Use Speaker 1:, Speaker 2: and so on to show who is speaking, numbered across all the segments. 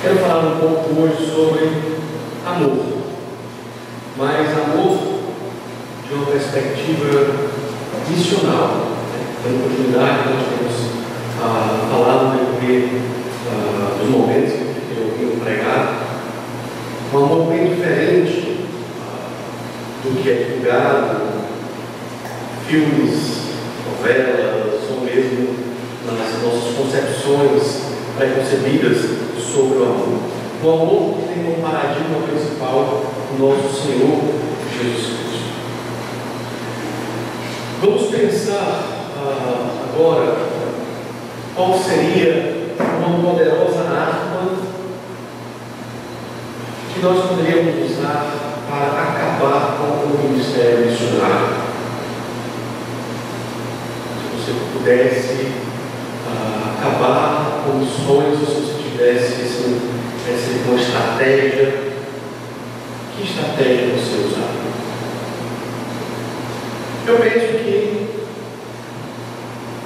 Speaker 1: Quero falar um pouco hoje sobre amor, mas amor de uma perspectiva missional, dando continuidade, nós temos falado no decorrer dos momentos que eu tenho pregado, um amor bem diferente do que é divulgado, filmes, novelas, ou mesmo nas nossas concepções preconcebidas sobre o amor. O amor que tem como paradigma principal o nosso Senhor Jesus Cristo. Vamos pensar agora qual seria uma poderosa arma que nós poderíamos usar para acabar com o ministério missionário. Se você pudesse acabar com missões, se você tivesse uma estratégia, que estratégia você usaria? Eu penso que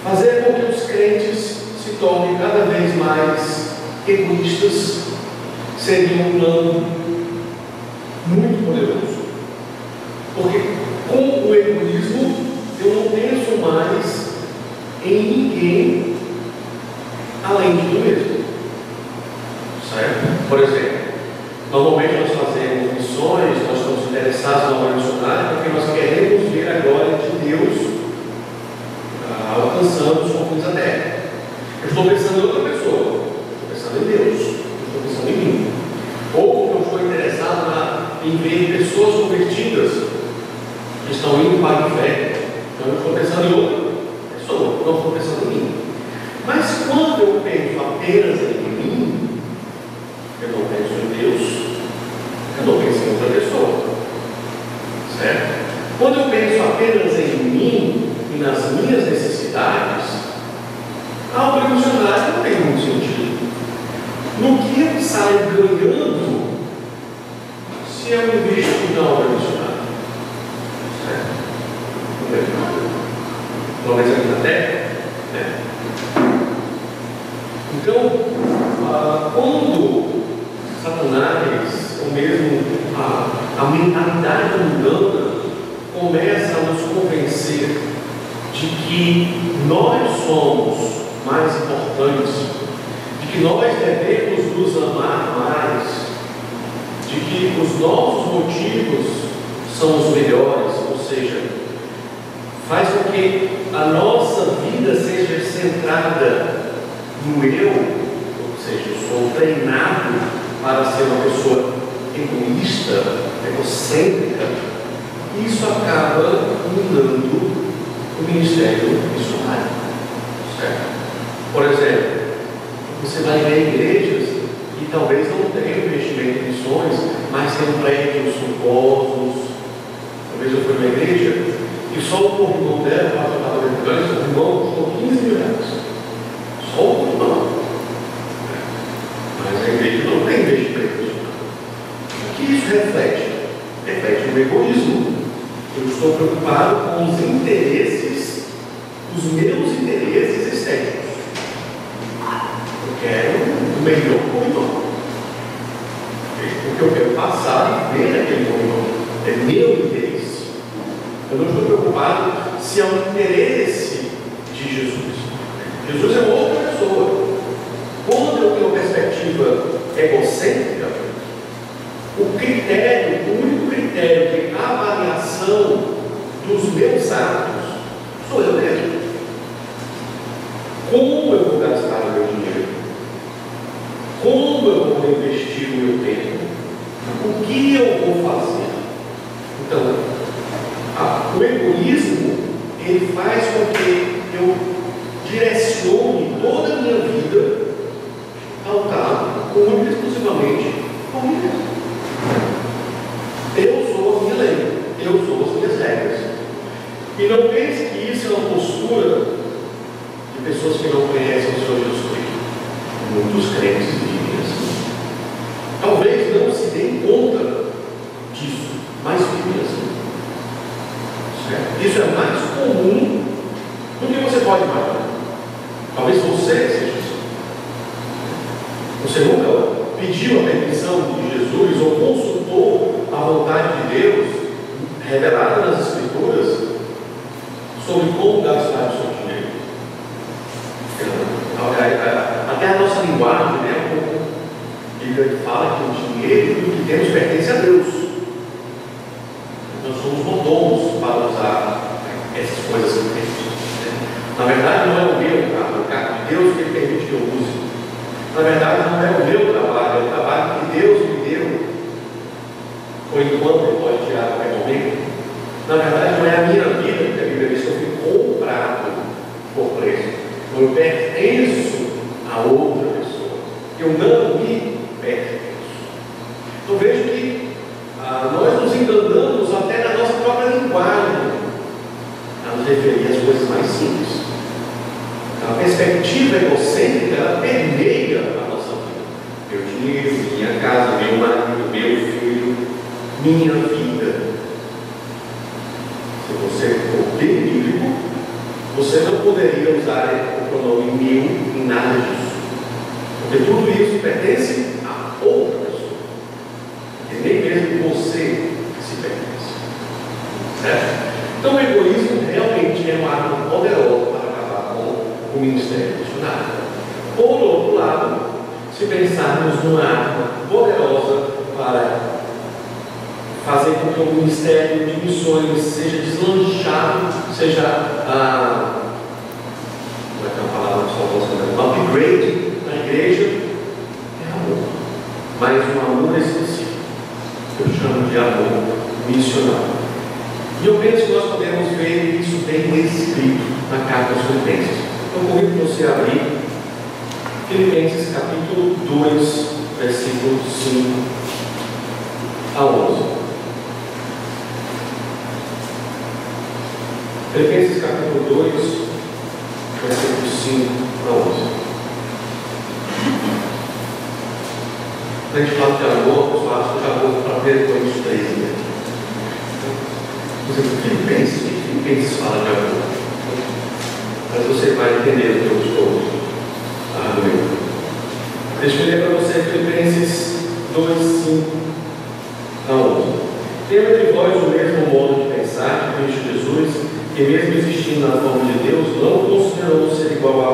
Speaker 1: fazer com que os crentes se tornem cada vez mais egoístas seria um plano muito poderoso. Porque com o egoísmo eu não penso mais em ninguém além de mim mesmo. Certo? Por exemplo, normalmente nós fazemos missões, nós estamos interessados na obra missionária porque nós queremos ver a glória de Deus alcançando os confins da terra. Eu estou pensando em outra pessoa, estou pensando em Deus, estou pensando em mim. Ou eu estou interessado em ver pessoas convertidas que estão indo para o inferno. Então eu estou pensando em outra pessoa, não estou pensando em mim. Mas quando eu penso apenas em mim, eu não penso em Deus, eu não penso em outra pessoa. Certo? Quando eu penso apenas em mim e nas minhas necessidades, a obra missionária não tem muito sentido. No que eu saio ganhando se eu investir na obra missionária? Certo? Não vejo nada. Pelo menos aqui na terra. Então, quando Satanás, ou mesmo a mentalidade mundana, começa a nos convencer de que nós somos mais importantes, de que nós devemos nos amar mais, de que os nossos motivos são os melhores, ou seja, faz com que a nossa vida seja centrada no eu, ou seja, eu sou treinado para ser uma pessoa egoísta, egocêntrica. Isso acaba minando o ministério missionário. Certo? Por exemplo, você vai ver igrejas que talvez não tenham investimento em missões, mas tem prédios suntuosos. Talvez eu fui numa igreja e só o corrimão dela, para o corrimão custou 15 mil reais. Só o corrimão. Mas a igreja não tem investimento. O que isso reflete? Reflete um egoísmo. Eu estou preocupado com os interesses, os meus interesses estéticos. Eu quero o melhor corrimão. Porque eu quero passar e ver aquele corrimão. É meu interesse. Eu não estou preocupado se é um interesse de Jesus. Jesus é uma outra pessoa. Quando eu tenho uma perspectiva egocêntrica, o único critério de avaliação dos meus atos sou eu mesmo. Como eu vou gastar o meu dinheiro? Como eu vou investir o meu tempo? O que eu vou fazer? Então, o egoísmo, ele faz com que eu direcione toda a minha vida pautado única e exclusivamente por mim mesmo. Eu sou a minha lei, eu sou as minhas regras. E não pense que isso é uma postura de pessoas que não conhecem o Senhor Jesus Cristo. Muitos crentes vivem assim. Talvez não se deem conta disso, mas vivem assim. Certo? Isso é mais comum do que você pode imaginar. Talvez você seja assim. Você nunca pediu a permissão de Jesus ou consultou a vontade de Deus, revelada nas Escrituras, sobre como gastar o seu dinheiro. Até a nossa linguagem, né? Ele fala que o dinheiro e o que temos pertence a Deus. Nós somos mordomos para usar essas coisas que temos. Na verdade, não é o meu carro, é o carro de Deus que Ele permite que eu use. Na verdade, não é o meu trabalho, é o trabalho que Deus me deu, ou enquanto Ele pode tirar a qualquer momento. Na verdade, não é a minha vida, porque a Bíblia diz que eu fui comprado por preço. Eu pertenço a outra pessoa. Eu não me pertenço. Então vejo que nós nos enganamos até na nossa própria linguagem a nos referir às coisas mais simples. A perspectiva egocêntrica, ela permeia a nossa vida. Meu dinheiro, minha casa, meu marido, meu filho, minha vida. Se você for bem bíblico, você não poderia usar o pronome meu em nada disso. Porque tudo isso pertence a outra pessoa. E nem mesmo você se pertence. Certo? Então o egoísmo realmente é uma arma poderosa para acabar com o ministério missionário. Por outro lado, se pensarmos numa arma poderosa para fazer com que o ministério de missões seja deslanchado, seja como é que é a palavra que só um upgrade na igreja, é amor. Mas um amor específico. Eu chamo de amor missionário. E eu penso que nós podemos ver isso bem escrito na carta aos Filipenses. Então, convido você a abrir Filipenses capítulo 2, versículos 5 a 11. Filipenses capítulo 2, versículos 5 a 11. Quando a gente fala de amor, eu acho que amor para ver Coríntios 3, né? Filipenses fala de amor. Mas você vai entender o que eu estou argumentando. Deixa eu ler para você Filipenses 2, 5 a 11. Tenha entre vós o mesmo modo de pensar que Cristo Jesus, que mesmo existindo na forma de Deus, não considerou ser igual a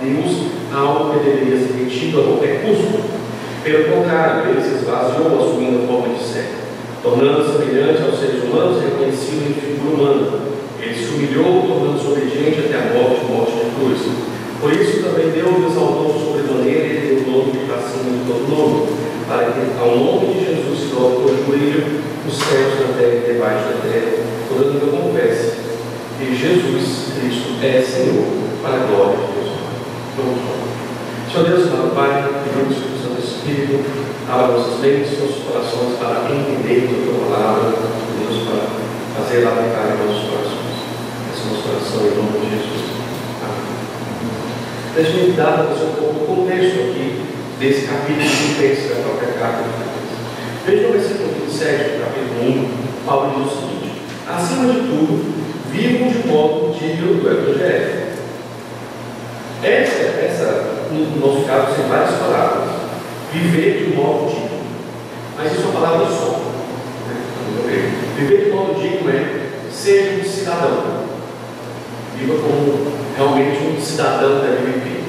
Speaker 1: Deus algo que deveria ser retido a qualquer custo. Pelo contrário, ele se esvaziou assumindo a forma de servo, tornando-se semelhante aos seres humanos, reconhecido em figura humana. Ele se humilhou, tornando-se obediente até a morte de cruz. Por isso também Deus exaltou sobremaneira e deu o nome que está acima de todo nome, para que ao nome de Jesus se dobre todo joelho, os céus, na terra e debaixo da terra, toda língua confesse que Jesus Cristo é Senhor, para a glória de Deus. Vamos lá. Senhor Deus, amado Pai, pedimos que o Santo Espírito abra nossas mentes, nossos corações para entender a tua palavra, Deus, para fazer ela aplicar em nossos corações. Essa é a nossa oração em nome de Jesus. Amém. Deixe-me dar para você um pouco o contexto aqui desse capítulo de Filipenses, da própria carta de Filipenses. Veja o versículo 27 do capítulo 1, Paulo diz o seguinte: acima de tudo, vivam de modo digno do Evangelho. Essa, no nosso caso, são várias palavras. Viver de modo digno. Mas isso é uma palavra só. Viver de modo digno é seja um cidadão. Viva como realmente um cidadão deve viver.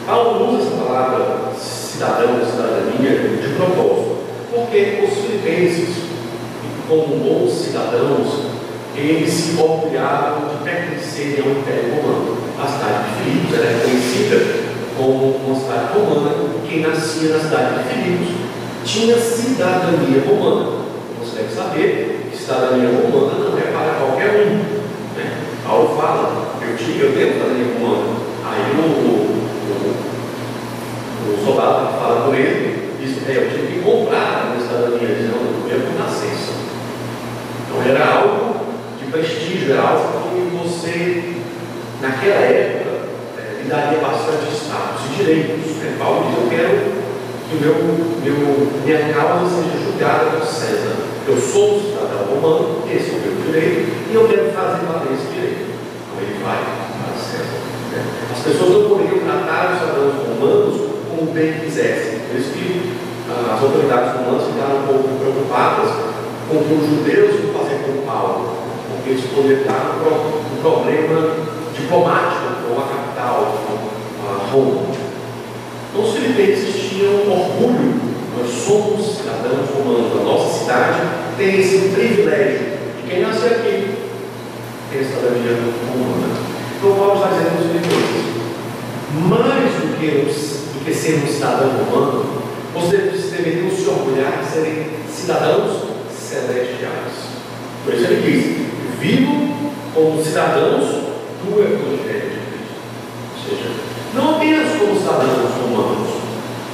Speaker 1: Paulo usa essa palavra cidadão, cidadania, de propósito. Porque os filipenses, como bons cidadãos, eles se orgulhavam de pertencerem ao Império Romano. A cidade de Filipos era conhecida como uma cidade romana. Quem nascia na cidade de Filipos tinha cidadania romana. Você deve saber que cidadania romana não é para qualquer um, né? Paulo fala, eu tenho cidadania romana. Aí o soldado fala com ele, diz, eu tive que comprar a minha cidadania, não, eu por nascença. Então era algo de prestígio, era algo que você, naquela época, lhe daria bastante status e direitos. Paulo diz, eu quero que minha causa seja julgada por César. Eu sou um cidadão romano, esse é o meu direito, e eu quero fazer valer esse direito. Então ele vai para César. As pessoas não poderiam tratar os cidadãos romanos como bem quisessem. Por isso que as autoridades romanas ficaram um pouco preocupadas com o que os judeus iam fazer com Paulo, porque isso poderia dar um problema diplomático com a capital, com a Roma. Então os filipenses tinham orgulho: nós somos cidadãos romanos, a nossa cidade tem esse privilégio de quem nasceu aqui tem a cidadania romana. Então Paulo está dizendo aos filipenses: mais do que ser um cidadão romano, vocês deveriam se orgulhar de serem cidadãos celestiais. Por isso ele diz: vivam como cidadãos do Evangelho de Cristo. Ou seja, não apenas como cidadãos romanos,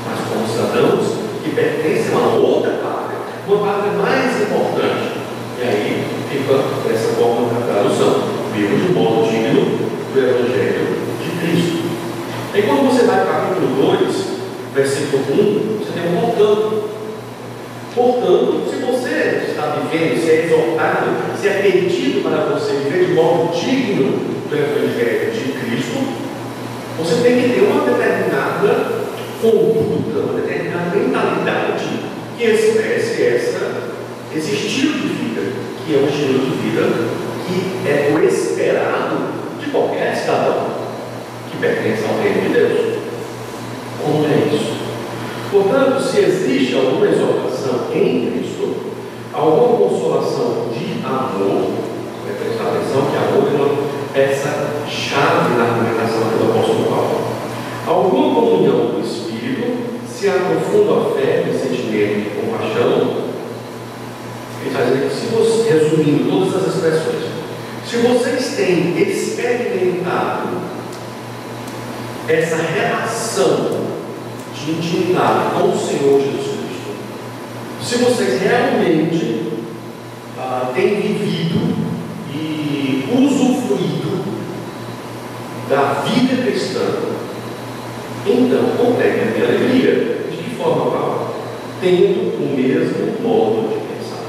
Speaker 1: mas como cidadãos que pertencem a uma outra pátria, uma pátria mais importante. E aí fica dessa forma a tradução: vivam de modo digno do Evangelho de Cristo. E quando você vai para o capítulo 2, versículo 1, você tem um portanto. Portanto, se você está vivendo, se é exortado, se é pedido para você viver de modo digno do Evangelho de Cristo, você tem que ter uma determinada conduta, uma determinada mentalidade que expresse esse estilo de vida, que é um estilo de vida que é o esperado de qualquer cidadão que pertence ao reino de Deus. Como é isso? Portanto, se existe alguma exortação em Cristo, alguma consolação de amor, vai prestar atenção que amor é uma peça chave na argumentação do apóstolo Paulo. Alguma comunhão do Espírito, se aprofunda a fé, o sentimento de compaixão. Ele está dizendo que, se você, resumindo todas as expressões, se vocês têm experimentado essa relação de intimidade com o Senhor Jesus Cristo, se vocês realmente têm vivido e usufruído da vida cristã, então contém a minha alegria. De que forma, Paulo? Tendo o mesmo modo de pensar.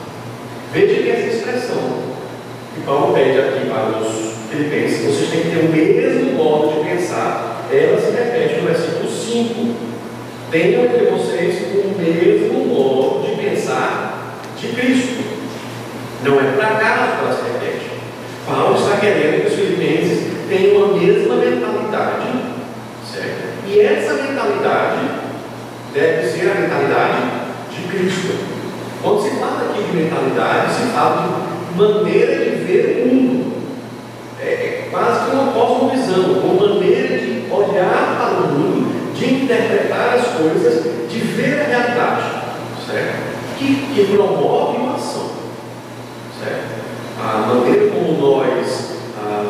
Speaker 1: Veja que essa expressão que Paulo pede aqui para os filipenses, vocês têm que ter o mesmo modo de pensar, ela se repete no versículo 5. Tenham entre vocês o mesmo modo de pensar de Cristo. Não é por acaso que ela se repete. Paulo está querendo que os filipenses tenham a mesma mentalidade, certo? E essa mentalidade deve ser a mentalidade de Cristo. Quando se fala aqui de mentalidade, se fala de maneira de ver o mundo. É quase que uma cosmovisão, uma maneira de olhar para o mundo, de interpretar as coisas, de ver a realidade, certo? Que promove uma ação, certo? A maneira como nós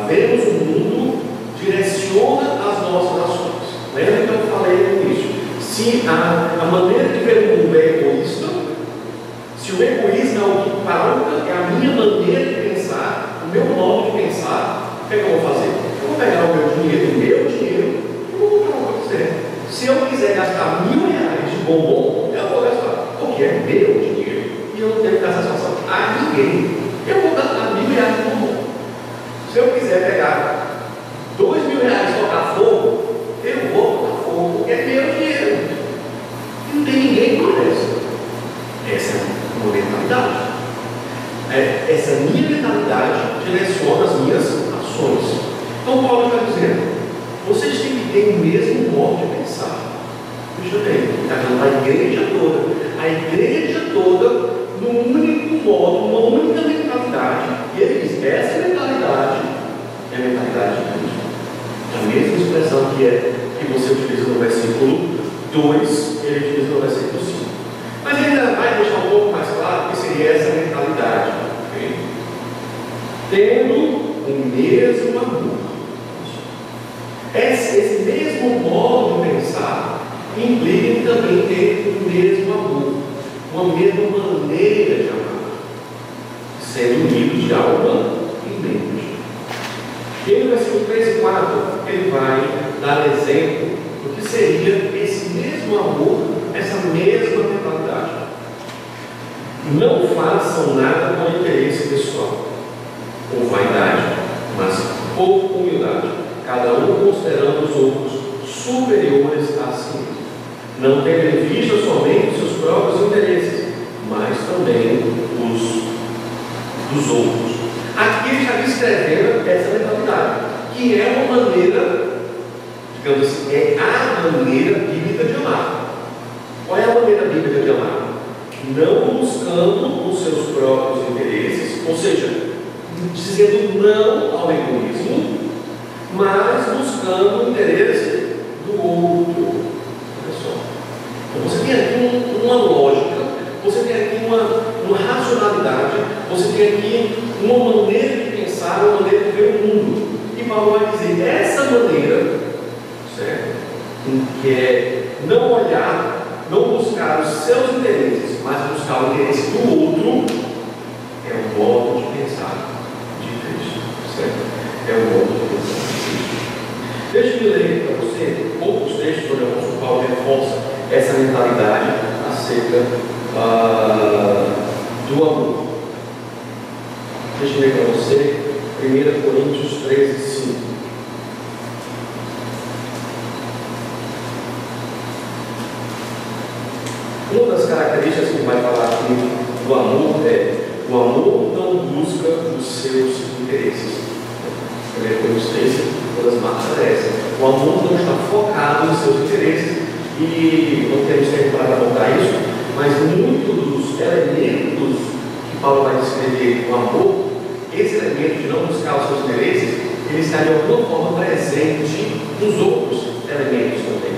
Speaker 1: vemos o mundo direciona as nossas ações. Lembra que eu falei no início? Se a maneira de ver o mundo é egoísta, se o egoísmo é o que pauta, é a minha maneira de pensar, o meu modo de pensar, o que é que eu vou fazer? Eu vou pegar o meu dinheiro, e vou comprar uma coisa. Se eu quiser gastar R$1.000 de bombom, eu vou gastar, porque é meu dinheiro e eu não tenho que dar satisfação a ninguém. Eu vou gastar R$1.000 de bombom. Se eu quiser pegar R$2.000 e tocar fogo, eu vou tocar fogo, porque é meu dinheiro. E não tem ninguém por isso. Essa é uma mentalidade. Essa minha mentalidade direciona as minhas ações. Então Paulo está dizendo: vocês têm que ter o mesmo modo de pensar. Veja bem, está falando para a igreja toda. A igreja toda, num único modo, numa única mentalidade. E ele diz: essa mentalidade é a mentalidade de Cristo. A mesma expressão que você utiliza no versículo 2, ele utiliza no versículo 5. Mas ele ainda vai deixar um pouco mais claro que seria essa mentalidade. Okay? Tendo o mesmo amor. Esse mesmo modo de pensar implica também ter o mesmo amor, uma mesma maneira de amar, sendo unidos de alma e mente. E no versículo 3 e 4, ele vai dar exemplo do que seria esse mesmo amor, essa mesma mentalidade. Não façam nada com interesse pessoal, com vaidade, mas por humildade, cada um considerando os outros superiores a si mesmo. Não tendo em vista somente os seus próprios descrevendo essa mentalidade, que é uma maneira, digamos assim, é a maneira bíblica de amar. Qual é a maneira bíblica de amar? Não buscando os seus próprios interesses, ou seja, dizendo não ao egoísmo, mas buscando o interesse do outro. Olha só. Então você tem aqui uma lógica, você tem aqui uma racionalidade, você tem aqui uma maneira de pensar, uma maneira de ver o mundo. E Paulo vai dizer, essa maneira, certo? Que é não olhar, não buscar os seus interesses, mas buscar o interesse do outro, é um modo de pensar de Cristo, certo? É um modo de pensar de Cristo. Deixa-me ler para você poucos textos onde o apóstolo Paulo reforça essa mentalidade acerca do amor. Deixa eu ler para você 1 Coríntios 13, 5. Uma das características que vai falar aqui do amor é: o amor não busca os seus interesses. 1 Coríntios 13, uma das marcas é essa. O amor não está focado nos seus interesses, e não temos tempo para abordar isso, mas muitos dos elementos que Paulo vai descrever no amor, esse elemento de não buscar os seus interesses, ele está de alguma forma presente nos outros elementos também.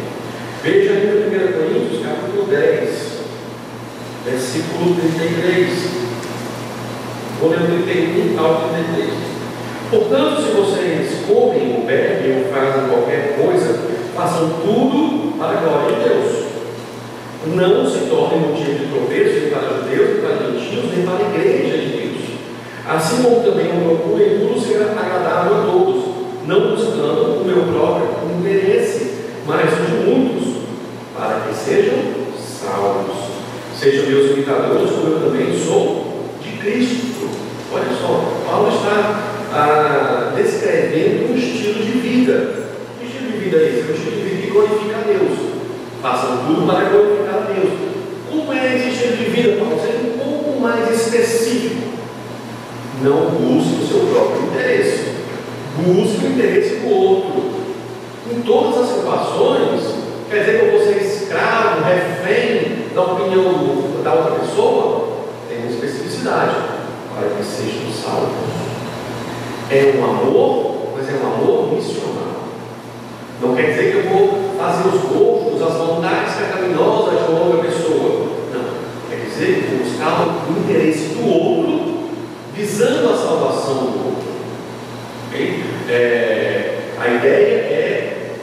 Speaker 1: Veja aí no 1 Coríntios, capítulo 10, versículo 33. Vou ler o 31 ao 33. Portanto, se vocês comem ou bebem ou fazem qualquer coisa, façam tudo para a glória de Deus. Não se tornem motivo de tropeço nem para judeus, nem para gentios, nem para a igreja de Deus. Assim como também não procurem tudo ser agradável a todos, não buscando o meu próprio interesse, mas o de muitos, para que sejam salvos. Sejam meus imitadores, como eu também sou de Cristo. Olha só, Paulo está descrevendo um estilo de vida. Que estilo de vida é esse? É um estilo de vida que glorifica a Deus. Façam tudo para glorificar a Deus. Como é esse estilo de vida, Paulo? Seja um pouco mais específico. Não busque o seu próprio interesse. Busque o interesse do outro. Em todas as situações, quer dizer que eu vou ser escravo, refém da opinião da outra pessoa? Tem uma especificidade, para que sejam salvos. É um amor, mas é um amor missionário. Não quer dizer que eu vou fazer os gostos, as vontades pecaminosas de uma outra pessoa. Não. Quer dizer que vou buscar o interesse do outro, visando a salvação do outro. Okay? A ideia é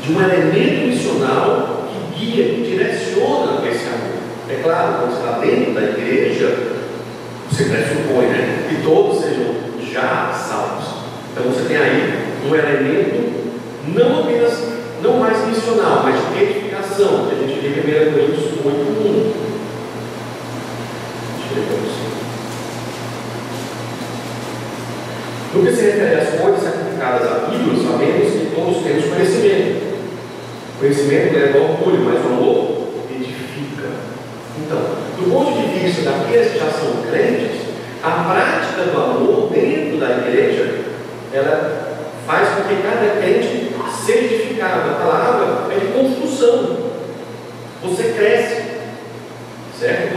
Speaker 1: de um elemento missional que guia, que direciona esse amor. É claro, quando está dentro da igreja, você pressupõe, né, que todos sejam já salvos. Então você tem aí um elemento não mais missional, mas de edificação, que a gente vê em 1 Coríntios 8:1. Deixa eu ler para você. No que se refere às coisas sacrificadas a ídolos, sabemos que todos temos conhecimento. Conhecimento leva ao orgulho, mas o amor edifica. Então, do ponto de vista daqueles que já são crentes, a prática do amor dentro da igreja, ela faz com que cada crente seja edificado. A palavra é de construção. Você cresce, certo?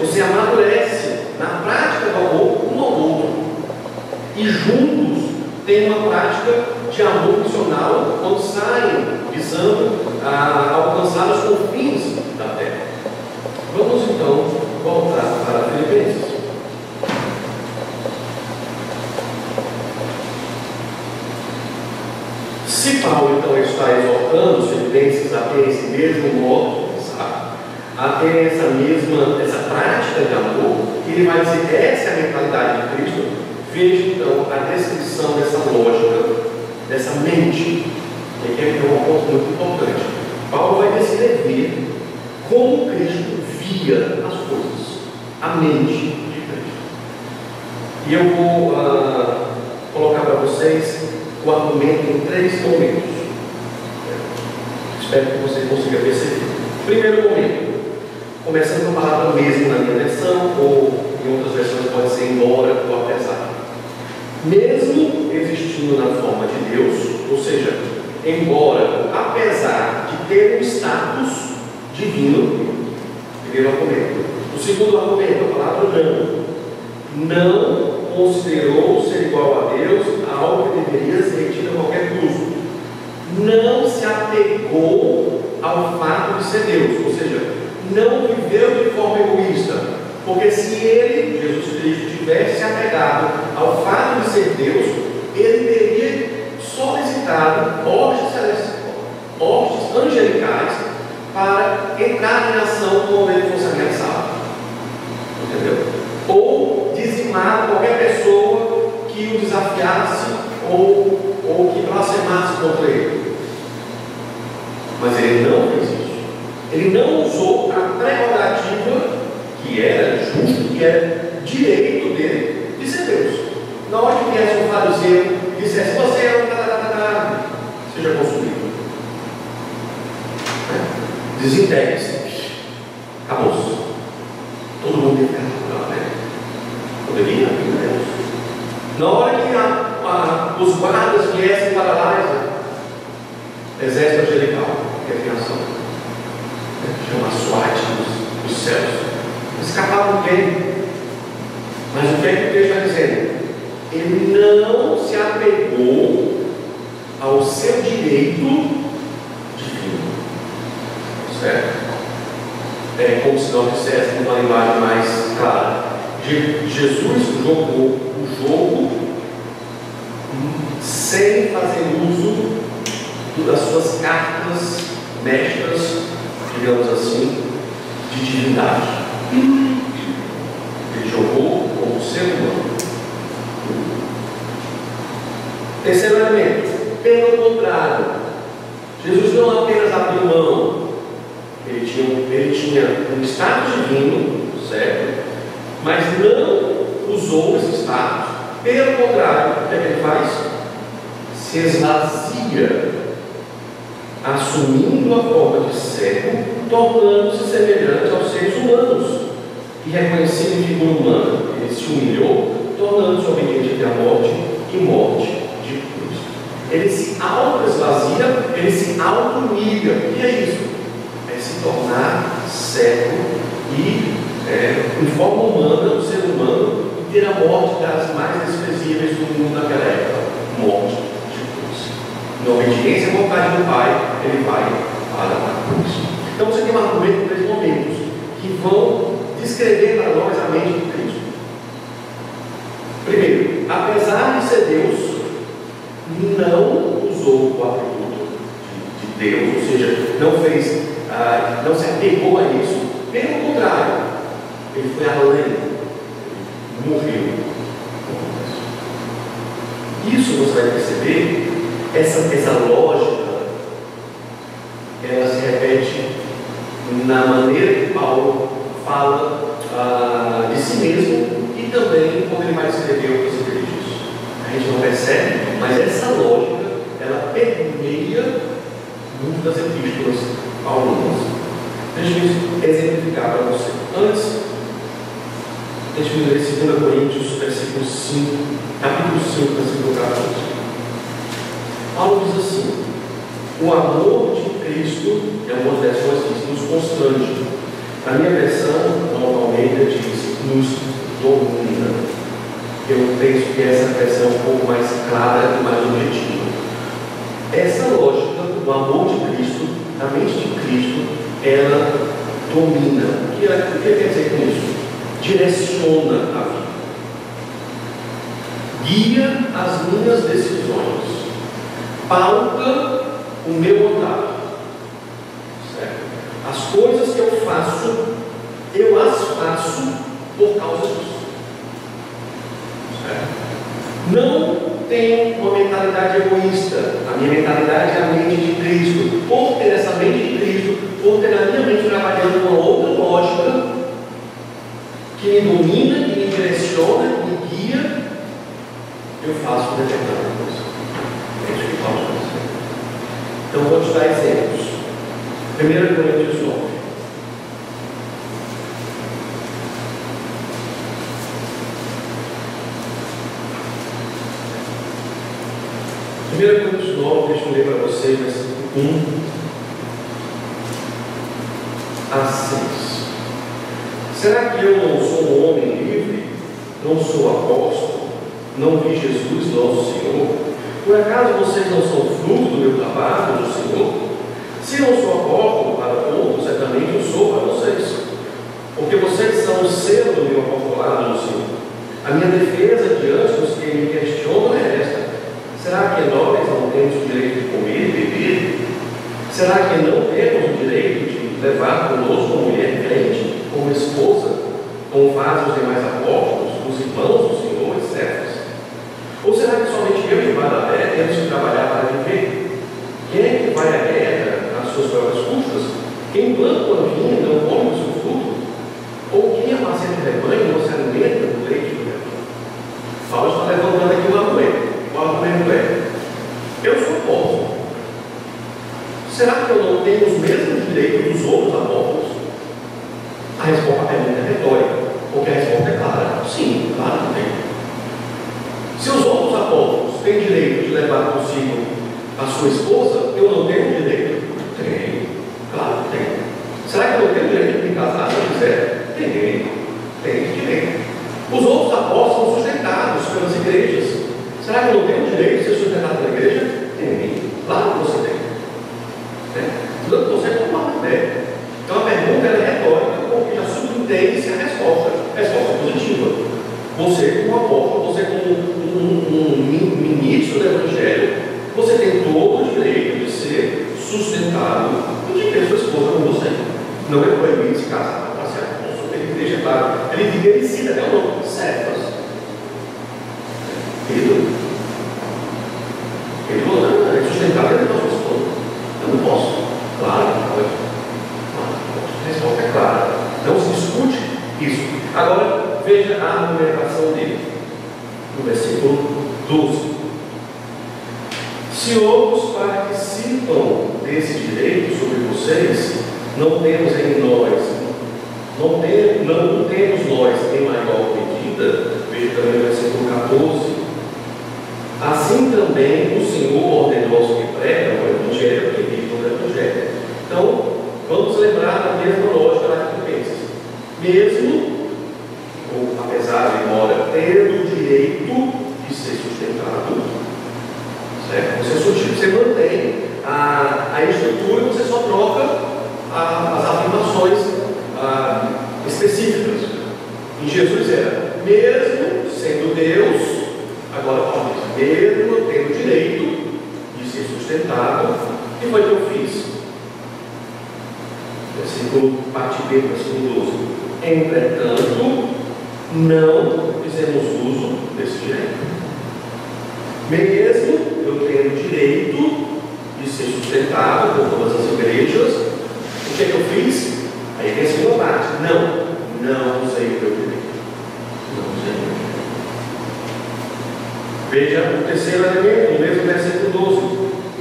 Speaker 1: Você amadurece na prática do amor um ao outro. E juntos tem uma prática de amor missional quando saem visando alcançar os confins da terra. Vamos então voltar para Filipenses. Se Paulo então está exortando os filipenses a ter esse mesmo modo de pensar, a ter essa prática de amor, ele vai dizer: essa é a mentalidade de Cristo. Veja então a descrição dessa lógica, dessa mente, que é um ponto muito importante. Paulo vai descrever como Cristo via as coisas, a mente de Cristo. E eu vou colocar para vocês o argumento em 3 momentos. Espero que você consiga perceber. Primeiro momento, começando com a palavra mesmo na minha versão, ou em outras versões pode ser embora ou apesar. mesmo existindo na forma de Deus, ou seja, embora, apesar de ter um status divino, primeiro argumento. O segundo argumento, a palavra não considerou ser igual a Deus algo que deveria ser tido a qualquer custo. Não se apegou ao fato de ser Deus, ou seja, não viveu de forma egoísta, porque se ele, Jesus Cristo, tivesse se apegado ao fato de ser Deus, ele teria solicitado hostes angelicais para entrar em ação quando ele fosse ameaçado, entendeu? Ou dizimar qualquer pessoa que o desafiasse ou que blasfemasse contra ele. Mas ele não fez isso. Ele não usou a prerrogativa que era justo, que era direito dele de ser Deus. Na hora que viesse um fariseu e dissesse: você é um seja consumido. Desintegre-se. Acabou-se. Todo mundo ia ficar, né? Poderia, Deus. Na hora que os guardas viessem para lá, exército angelical, que é a criação, chama SWAT dos céus, escapavam dele. Mas o que é que o texto está dizendo? Ele não se apegou ao seu direito divino, certo? É como se não dissesse numa linguagem mais clara. Jesus jogou o jogo sem fazer uso das suas cartas mestras, digamos assim, de divindade. Ele jogou como ser humano. Terceiro elemento, pelo contrário, Jesus não apenas abriu mão, ele tinha um status divino, certo? Mas não usou esse status. Pelo contrário, o que é que ele faz? Se esvazia, assumindo a forma de servo, tornando-se semelhante aos seres humanos, e reconhecendo em figura humana. Ele se humilhou, tornando-se obediente até a morte e morte de cruz. Ele se auto-esvazia, ele se auto-humilha. O que é isso? É se tornar servo e, em forma humana, um ser humano, e ter a morte das mais desprezíveis do mundo naquela época, morte de cruz. Na obediência à vontade do Pai, ele vai para a cruz. Então você tem um argumento em 3 momentos que vão descrever para nós a mente de Cristo. Primeiro, apesar de ser Deus, não usou o atributo de Deus, ou seja, não se apegou a isso. Pelo contrário, ele foi além, ele morreu. Isso você vai perceber, essa lógica, ela se repete na maneira que Paulo fala de si mesmo e também quando ele vai escrever outras igrejas. A gente não percebe, mas essa lógica, ela permeia muito das epístolas paulinas. Deixa eu exemplificar para você. Antes, deixa eu ler 2 Coríntios, versículo 5, capítulo 5, versículo 14. Paulo diz assim: o amor de Cristo, em algumas versões diz, nos constrange. A minha versão, normalmente, diz, nos domina. Eu penso que essa versão é um pouco mais clara e mais objetiva. Essa lógica do amor de Cristo, da mente de Cristo, ela domina. O que quer dizer com isso? Direciona a vida, guia as minhas decisões, pauta o meu andar, certo? As coisas que eu as faço por causa disso, certo? Não tenho uma mentalidade egoísta. A minha mentalidade é a mente de Cristo. Por ter essa mente de Cristo, por ter na minha mente trabalhando uma outra lógica que me domina, que me direciona, que me guia, eu faço determinada coisa. É isso que Paulo está dizendo. Então vou te dar exemplos. 1 Coríntios 9. ler para vocês, versículo 1 a 6. Será que eu não sou um homem livre? Não sou apóstolo? Não vi Jesus, nosso Senhor? Por acaso vocês não são fruto do meu trabalho do Senhor? Se não sou apóstolo para outros, certamente eu sou para vocês, porque vocês são o selo do meu apostolado no Senhor. A minha defesa diante dos que me questionam é esta: será que nós não temos o direito de comer e beber? Será que não temos o direito de levar conosco uma mulher crente, como esposa, como fazem os demais apóstolos, os irmãos do Senhor e servos? Ou será que somente eu e Barnabé temos que trabalhar para viver? Quem é que vai à guerra às suas próprias custas? Quem planta uma vinha não come o seu fruto? Ou quem apacenta o rebanho não se alimenta do leite do rebanho? Paulo está levantando aqui um argumento. O argumento é: eu sou apóstolo. Será que eu não tenho os mesmos direitos dos outros apóstolos? A resposta à pergunta é retórica, porque a resposta é clara: sim, claro que tem. Se os outros apóstolos têm direito de levar consigo a sua esposa, eu não tenho direito? Tenho, claro que tenho. Será que eu não tenho direito de me casar se eu quiser? Tenho direito. Os outros apóstolos são sustentados pelas igrejas. Será que eu não tenho direito de ser sustentado pela igreja? Tenho, claro que você tem. Não, você não fala ideia. Então a pergunta é retórica, porque já subentende-se a resposta. A resposta é positiva. Você, como apóstolo, você, como um ministro do Evangelho, você tem todo o direito de ser sustentado e de ter sua esposa com você. Não é proibido se casar para ser apóstolo. Ele deixa claro. Ele cita até o nome: servas. Pedro não é sustentado dentro da sua esposa. Eu não posso. Claro que pode. A resposta é clara. Não se discute isso. Agora, veja a argumentação dele. No versículo 12. Se outros participam desse direito sobre vocês, não temos nós em maior medida. Veja também o versículo 14. Assim também o Senhor ordenou aos que pregam o Evangelho, que vivem no Evangelho. Então, vamos lembrar da mesma lógica lá de Filipenses. Mesmo, ou apesar de embora, tendo o direito de ser sustentado, certo? Você mantém a estrutura, você só troca as afirmações específicas. Em Jesus era: mesmo sendo Deus, agora Paulo diz: mesmo eu tenho o direito de ser sustentado, e foi o que eu fiz. Versículo parte B, versículo 12. Entretanto, não fizemos uso desse direito. Mesmo eu tenho o direito de ser sustentado por todas as igrejas, o que é que eu fiz? Aí vem a segunda parte: não usei o meu direito. Não usei o meu direito. Veja o terceiro elemento, no mesmo versículo 12.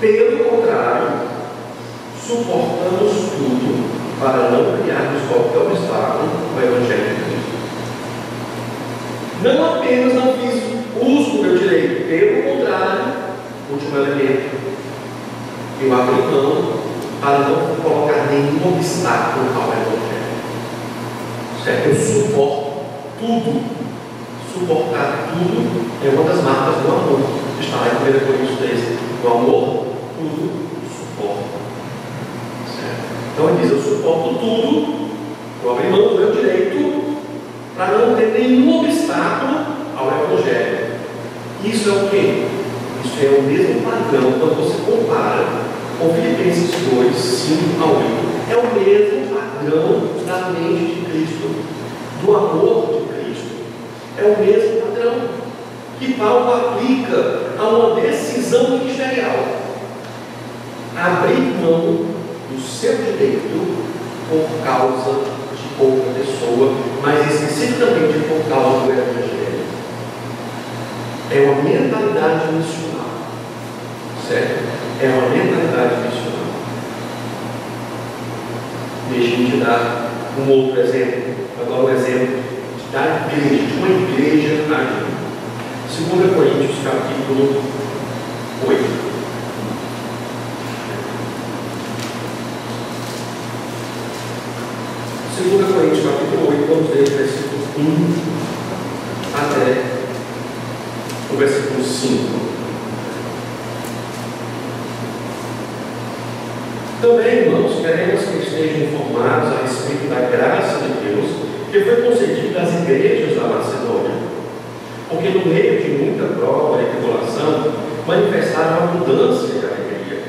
Speaker 1: Pelo contrário, suportamos tudo para não criarmos qualquer obstáculo ao Evangelho de Cristo. Não apenas não fiz uso do meu direito, pelo contrário, último elemento, eu abri mão para não colocar nenhum obstáculo ao Evangelho. Certo? Eu suporto tudo. Suportar tudo é uma das marcas do amor. Está lá em 1 Coríntios 13. O amor, tudo suporta. Certo? Então ele diz: eu suporto tudo, eu abri mão do meu direito para não ter nenhum obstáculo ao Evangelho. Isso é o quê? Isso é o mesmo padrão quando você compara com Filipenses 2, 5 a 8. É o mesmo padrão da mente de Cristo, do amor de Cristo. É o mesmo padrão que Paulo aplica a uma decisão ministerial: abrir mão do seu direito por causa de outra pessoa, mas especificamente por causa do Evangelho. É uma mentalidade missional, certo? É uma mentalidade missional. Deixe-me te dar um outro exemplo. Agora um exemplo da igreja, de uma igreja agindo. 2 Coríntios capítulo 8. 2 Coríntios capítulo 8, vamos ler o versículo 1 até o versículo 5. Também, irmãos, queremos que estejam informados a respeito da graça de Deus que foi concedida às igrejas da Macedônia, porque no meio de muita prova e tribulação manifestaram a abundância de alegria,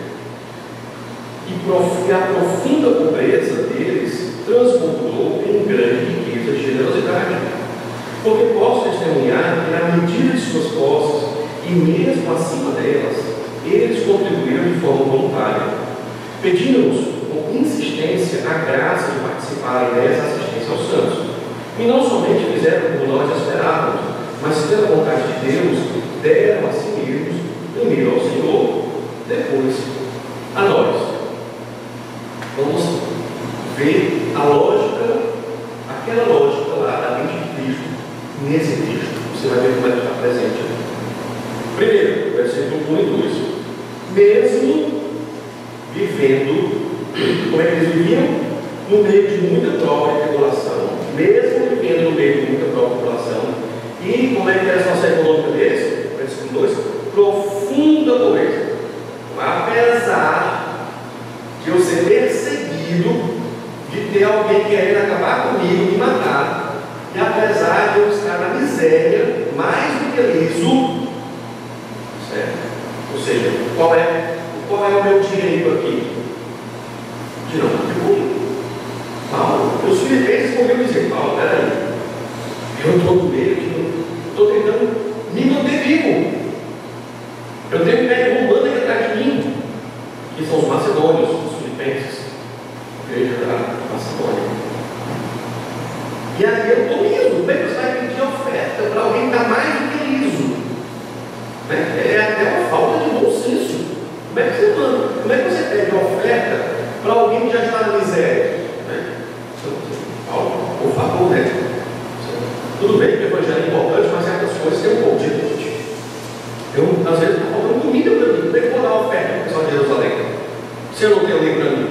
Speaker 1: e a profunda pobreza deles transbordou em grande riqueza de generosidade. Porque posso testemunhar que, na medida de suas posses e mesmo acima delas, eles contribuíram de forma voluntária, pedindo-nos com insistência a graça de participarem dessa assistência aos santos. E não somente fizeram como nós esperávamos, mas pela vontade de Deus, deram a si mesmos, primeiro ao Senhor, depois a nós. Vamos ver a lógica, aquela lógica lá da mente de Cristo, nesse texto. Você vai ver como é que está presente. Primeiro, versículo 1 e 2. Mesmo vivendo, como é que eles viviam? No meio de muita prova e tribulação. Mesmo vivendo no meio de muita prova e tribulação. E como é que era a situação econômica deles? Versículo 2. Profunda pobreza. Apesar de eu ser perseguido, de ter alguém querendo acabar comigo, me matar, e apesar de eu estar na miséria, mais do que liso, certo? Ou seja, qual é o meu direito aqui? De não contribuir. Paulo, os filipenses poderiam dizer: Paulo, peraí, eu estou no meio de, estou tentando me manter vivo. Eu tenho um pé romano aqui atrás de mim, que são os macedônios, os filipenses, a igreja da Macedônia. E aí eu estou liso. Como é que você vai pedir oferta para alguém que está mais do que liso? É até uma falta de bom senso. Como é que você manda? Como é que você pede oferta para alguém que já está na miséria? Paulo, por favor, né? Tudo bem que o evangelho é importante, mas certas coisas têm um pouco de limite. Às vezes, está faltando comida para mim. Como é que eu vou dar oferta para o pessoal de Jerusalém? Se eu não tenho nem para mim.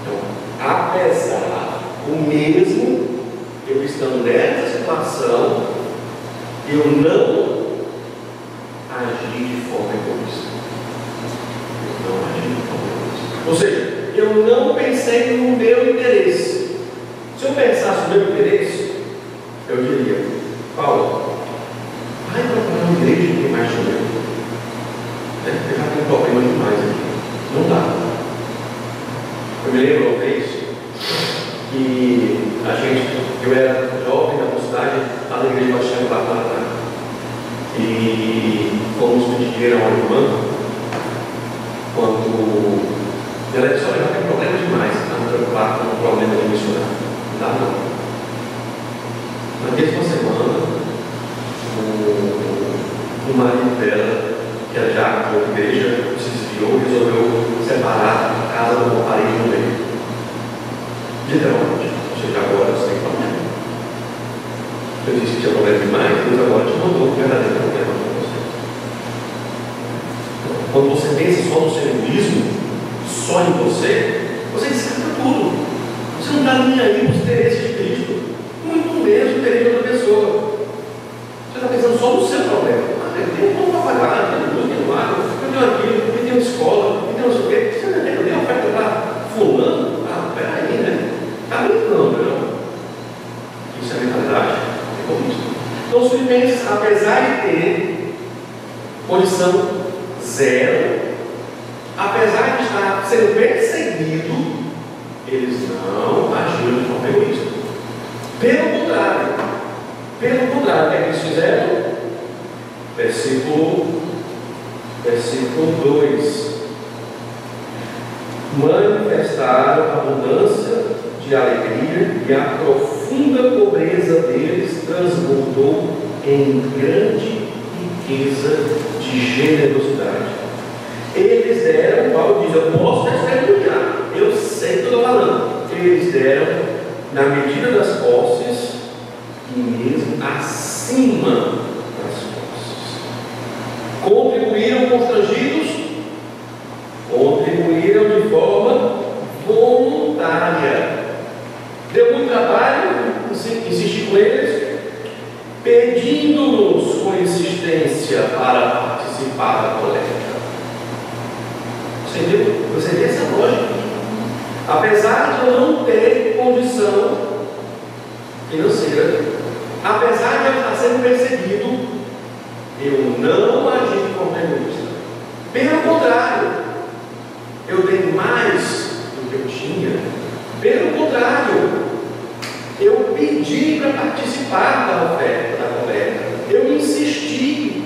Speaker 1: Então, apesar, o mesmo, eu estando nessa situação, eu não agi de forma egoísta. Ou seja, eu não pensei no meu interesse. Se eu pensasse no meu interesse, eu diria: Paulo, vai procurar uma igreja que tem mais dinheiro. Eu já tenho um problema demais aqui. Não dá. Eu me lembro uma vez que eu era jovem na mocidade, lá na igreja Baixão da Paraná. E fomos pedir dinheiro a uma irmã, quando ela disse: olha, já tem problema demais, está me preocupado com o problema de missionário. Não dá não. Na mesma semana, o marido dela, que era já de outra igreja, se desviou e resolveu separar a casa de uma parede no meio. Literalmente. Ou seja, agora você tem problema. Eu disse que tinha problema demais, Deus agora te mandou um verdadeiro problema para você. Quando você pensa só no seu egoísmo, só em você descarta tudo. Você não está nem aí para os interesses de Cristo, muito menos o interesse de outra pessoa. Você está pensando só no seu problema. Eu tenho como trabalhar, eu tenho luz, eu tenho água, eu tenho aquilo, eu tenho escola, eu tenho não sei o quê. Você não tem oferta para fulano? Peraí, né? Está brincando, não? Isso é mentalidade egoísta. Então os filipenses, apesar de ter condição zero, apesar de estar sendo perseguido, eles não agiram de forma egoísta. Pelo contrário, o que eles fizeram? Versículo 2: manifestaram a abundância de alegria, e a profunda pobreza deles transbordou em grande riqueza de generosidade. Eles deram, Paulo diz: eu posso testemunhar, eu sei o que eu estou falando. Eles deram na medida das posses e mesmo acima das posses. Contribuíram constrangidos, contribuíram de forma voluntária. insistir com eles, pedindo-nos com insistência para participar da coleta. Você entendeu? Você tem essa lógica. Apesar de eu não ter condição financeira, apesar de eu estar sendo perseguido, eu não agi de forma egoísta. Pelo contrário, eu dei mais do que eu tinha. Pelo contrário, eu pedi para participar da oferta, da coleta. Eu insisti.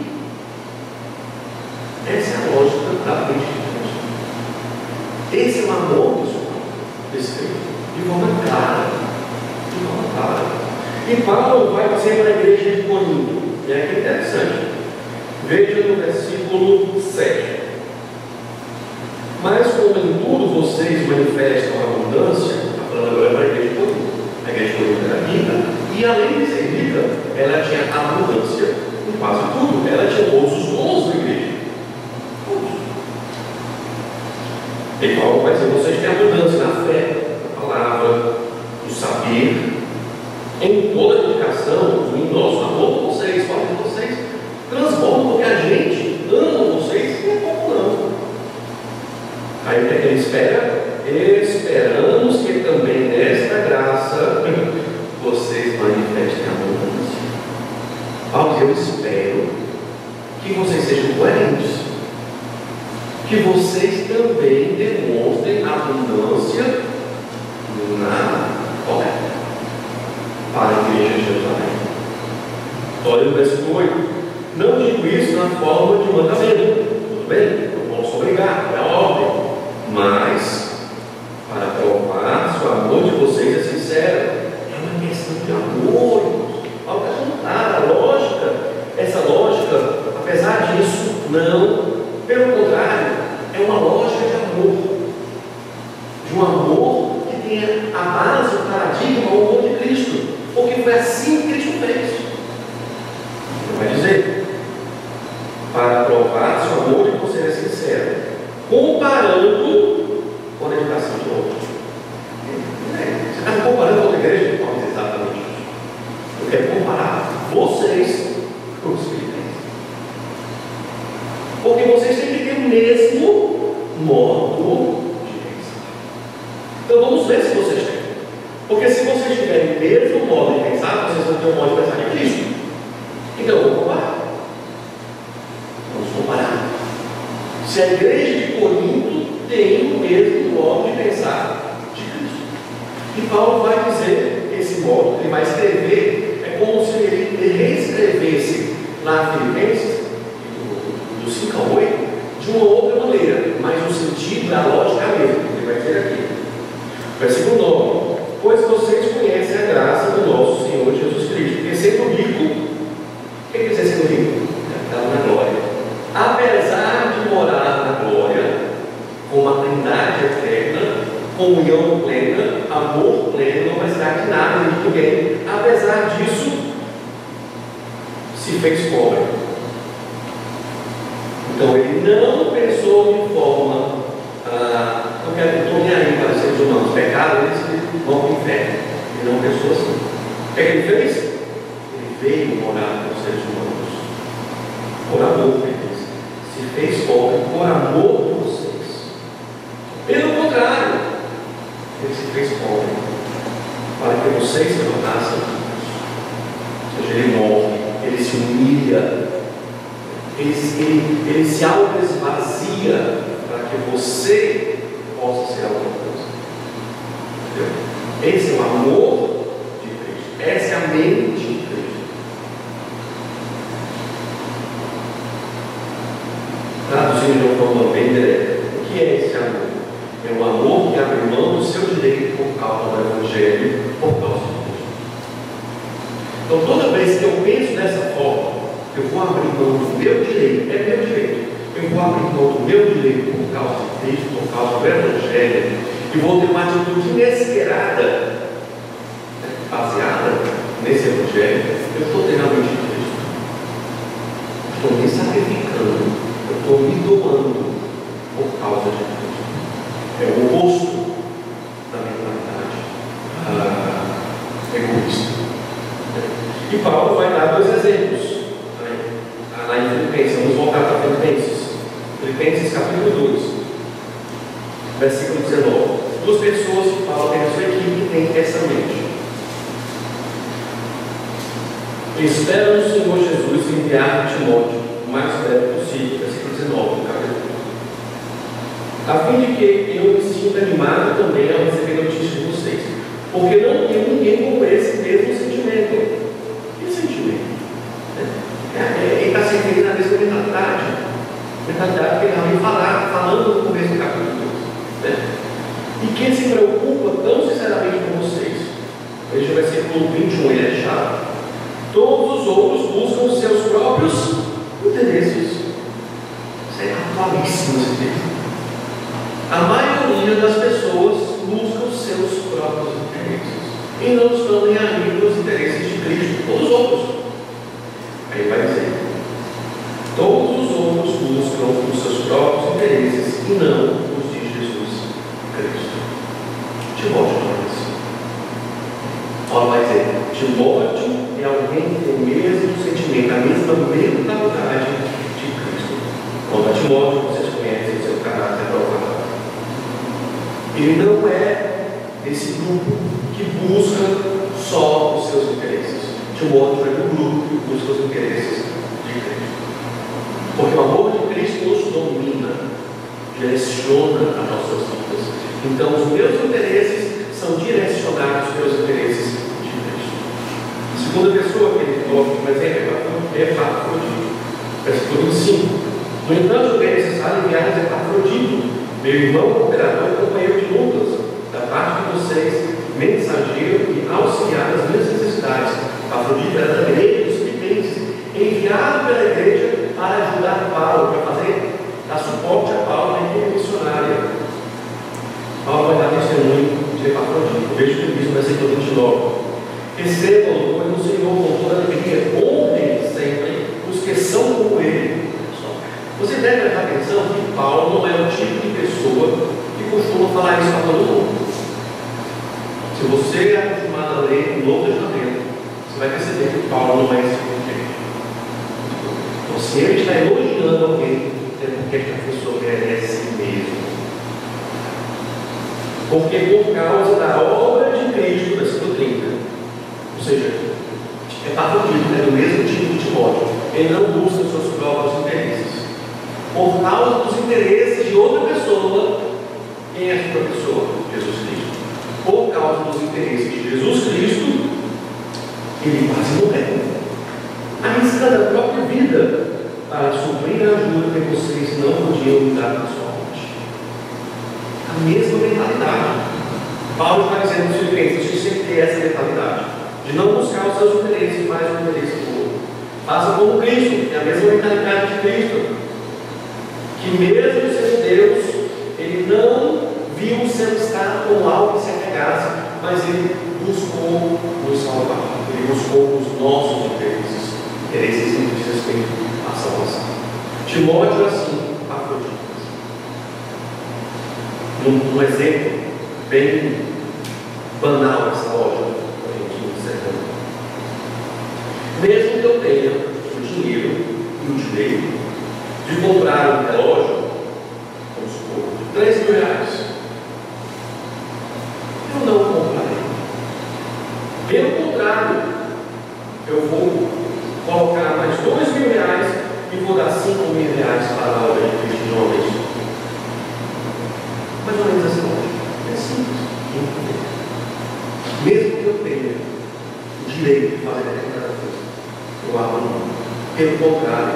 Speaker 1: Essa é a lógica da política. Esse é o amor descrito de forma clara. De forma clara. E Paulo vai dizer para a igreja de Corinto. E é que interessante. Veja no versículo 7. Mas como em tudo vocês manifestam abundância, está falando agora para a igreja de Corinto. A igreja de Corinto era rica, e além de ser rica, ela tinha abundância em quase tudo. Ela tinha todos os dons da igreja. Todos. E Paulo vai dizer: vocês têm abundância na fé, na palavra, no saber, em toda a dedicação, em nosso amor por vocês. Fala de vocês, transbordam porque a gente ama vocês e é pouco não. Aí o que ele espera? Esperamos que também nesta graça vocês manifestem a abundância. Paulo, eu espero que vocês sejam coerentes, que vocês também demonstrem abundância na coleta para a igreja de Jerusalém. Olha o versículo 8. Não digo isso na forma de mandamento, tudo bem? Não posso obrigar, é a ordem, mas para provar se o amor de vocês é sincero. É uma questão de amor. Algo está juntar a lógica, essa lógica, apesar disso, não. Pelo contrário, é uma lógica de amor. De um amor que tenha a base, o paradigma, o amor de Cristo. Porque foi assim que Cristo fez. Ele vai dizer: para provar se o amor de vocês é sincero, comparando com a dedicação de outros. Você está comparando com outra igreja? Não, exatamente isso. Eu quero comparar vocês com os filipenses. Porque vocês têm que ter o mesmo modo de pensar. Então vamos ver se vocês têm. Porque se vocês tiverem o mesmo modo de pensar, vocês vão ter um modo de pensar de Cristo. Então vamos comparar. Vamos comparar. Se a igreja de Corinto tem o mesmo modo de pensar de Cristo. E Paulo vai dizer esse modo, ele vai escrever, é como se ele reescrevesse lá em Filipenses, do 5 ao 8, de uma outra maneira, mas o sentido, a lógica é a mesma. Ele vai dizer aqui. Versículo 9. Pois vocês conhecem a graça do nosso Senhor Jesus Cristo, porque sendo rico, o que quer dizer sendo rico? Está na glória. Apesar de morar na glória, com uma trindade eterna, comunhão plena, amor pleno, não vai estar de nada de ninguém. Apesar disso, se fez pobre. Então ele não pensou de forma, não estou nem aí para os seres humanos, pecado, eles vão para o inferno. Ele não pensou assim. O que ele fez? Ele veio morar com os seres humanos, por amor deles. Se fez pobre por amor de vocês. Pelo contrário, ele se fez pobre para que vocês se tornassem ricos. Ou seja, ele morre, ele se humilha, ele se auto-esvazia para que você possa ser alguma coisa. Entendeu? Esse é o amor de Cristo. Essa é a mente de Cristo. Traduzindo de uma forma bem direta, o que é esse amor? É o amor que abre mão do seu direito por causa do Evangelho, por causa de Deus. Então, toda vez que eu penso dessa forma, eu vou abrir mão do meu direito, é meu direito, eu vou abrir mão do meu direito por causa de Cristo, por causa do Evangelho, e vou ter uma atitude inesperada, baseada nesse Evangelho. Eu estou tendo a mente de Cristo, estou me sacrificando, eu estou me doando por causa de Cristo. É o oposto da mentalidade egoísta. capítulo 2, versículo 19. Duas pessoas que Paulo tem a sua equipe que tem essa mente. Espero no Senhor Jesus enviar Timóteo o mais breve possível, versículo 19 do capítulo 1, a fim de que eu me sinta animado também ao receber notícias de vocês, porque não tenho ninguém com esse mesmo sentimento. Que sentimento? Ele está se referindo à mesma mentalidade que ele vem falando no começo do capítulo 2, e quem se preocupa tão sinceramente com vocês. Veja o versículo 21, ele é chato. Todos os outros buscam os seus próprios interesses. Isso é atualíssimo esse texto. A maioria das pessoas busca os seus próprios interesses e não estão nem aí nos interesses de Cristo ou dos outros. Aí vai dizer: todos os outros buscam os seus próprios interesses e não os de Jesus Cristo. Timóteo não é isso. Paulo vai dizer: Timóteo é alguém que tem o mesmo sentimento, a mesma mentalidade de Cristo. Quanto a Timóteo, vocês conhecem o seu caráter provado. Ele não é desse grupo que busca só os seus interesses. Timóteo é do grupo que busca os interesses de Cristo. Porque o amor de Cristo nos domina, direciona as nossas vidas. Então, os meus interesses são direcionados pelos interesses de Cristo. A segunda pessoa que ele coloca como exemplo é Epafrodito. Versículo 25. No entanto, é necessário enviar Epafrodito, meu irmão cooperador e companheiro de lutas, da parte de vocês, mensageiro e auxiliar nas minhas necessidades. Epafrodito era da igreja dos Filipenses, enviado pela igreja para ajudar Paulo, para dar suporte a Paulo na equipe missionária. Paulo vai dar testemunho de Epafrodito. Veja o que diz no versículo 29. Recebam-no, pois o Senhor com toda alegria, honrem sempre os que são como ele. Você deve prestar atenção que Paulo não é o tipo de pessoa que costuma falar isso para todo mundo. Se você é acostumado a ler o Novo Testamento, você vai perceber que Paulo não é esse tipo de gente. Então, se ele está elogiando alguém, é porque esta pessoa merece mesmo. Porque por causa da obra de Cristo, versículo 30, ou seja, Epafrodito é do mesmo tipo de Timóteo, ele não busca os seus próprios interesses. Por causa dos interesses de outra pessoa, quem é a outra pessoa? Jesus Cristo. Por causa dos interesses de Jesus Cristo, ele quase morreu, arriscando a própria vida para suprir a ajuda que vocês não podiam me dar pessoalmente. A mesma mentalidade. Paulo está dizendo aos Filipenses: vocês têm que ter essa mentalidade de não buscar os seus interesses, mas o interesse do outro. Faça como Cristo, tem a mesma mentalidade de Cristo, que mesmo sendo Deus, ele não viu o seu estado como algo que se apegasse, mas ele buscou nos salvar, ele buscou os nossos interesses que diz respeito à salvação. Timóteo, assim, Afrodito. Um exemplo bem banal dessa lógica, para a gente observar. Mesmo que eu tenha o dinheiro e o direito de comprar um relógio, vamos supor, de R$3.000, eu não comprarei. Pelo contrário, eu vou colocar mais R$2.000 e vou dar R$5.000 para a obra de Cristo de uma vez. Mais ou menos assim, é simples. Mesmo que eu tenha o direito de fazer determinada coisa, eu abro mão. Pelo contrário,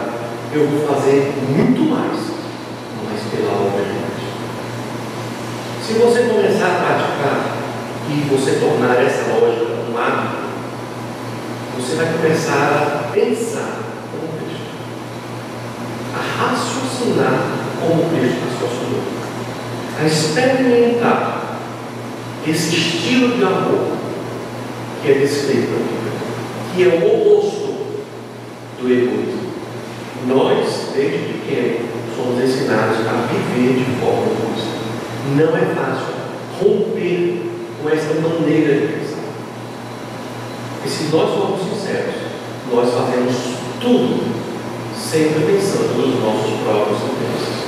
Speaker 1: eu vou fazer muito mais, mas pela obra de Deus. Se você começar a praticar e você tornar essa lógica um hábito, você vai começar a pensar como Cristo, a raciocinar como Cristo raciocinou, a experimentar esse estilo de amor que é descrito aqui, que é o oposto do egoísmo. Nós, desde pequeno, somos ensinados a viver de forma justa. Não é fácil romper com essa maneira de pensar. E se nós formos sinceros, nós fazemos tudo sempre pensando nos nossos próprios interesses.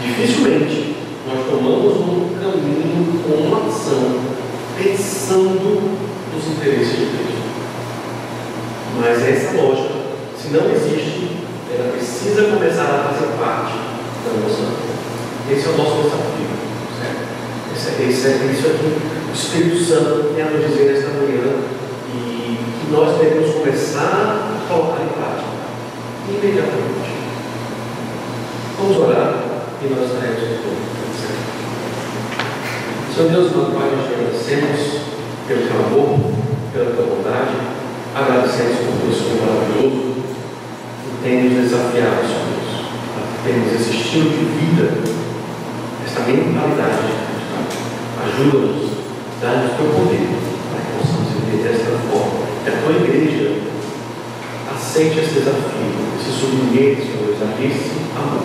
Speaker 1: Dificilmente nós tomamos um caminho com uma ação pensando nos interesses de Deus. Mas essa lógica, se não existe, ela precisa começar a fazer parte da nossa vida. Esse é o nosso desafio, certo? Isso aqui o Espírito Santo quer nos dizer nesta manhã, e que nós devemos começar a colocar em prática imediatamente. Vamos orar e nós estaremos aqui. Senhor Deus, meu Pai, nós te agradecemos pelo teu amor, pela tua bondade, agradecemos por teu Senhor maravilhoso, que tem nos desafiado, Senhor Deus, a termos esse estilo de vida, esta mentalidade. Ajuda-nos, dá-nos teu poder, para que possamos viver desta forma. Que a tua igreja aceite esse desafio, se submeta, Senhor Deus, a esse amor.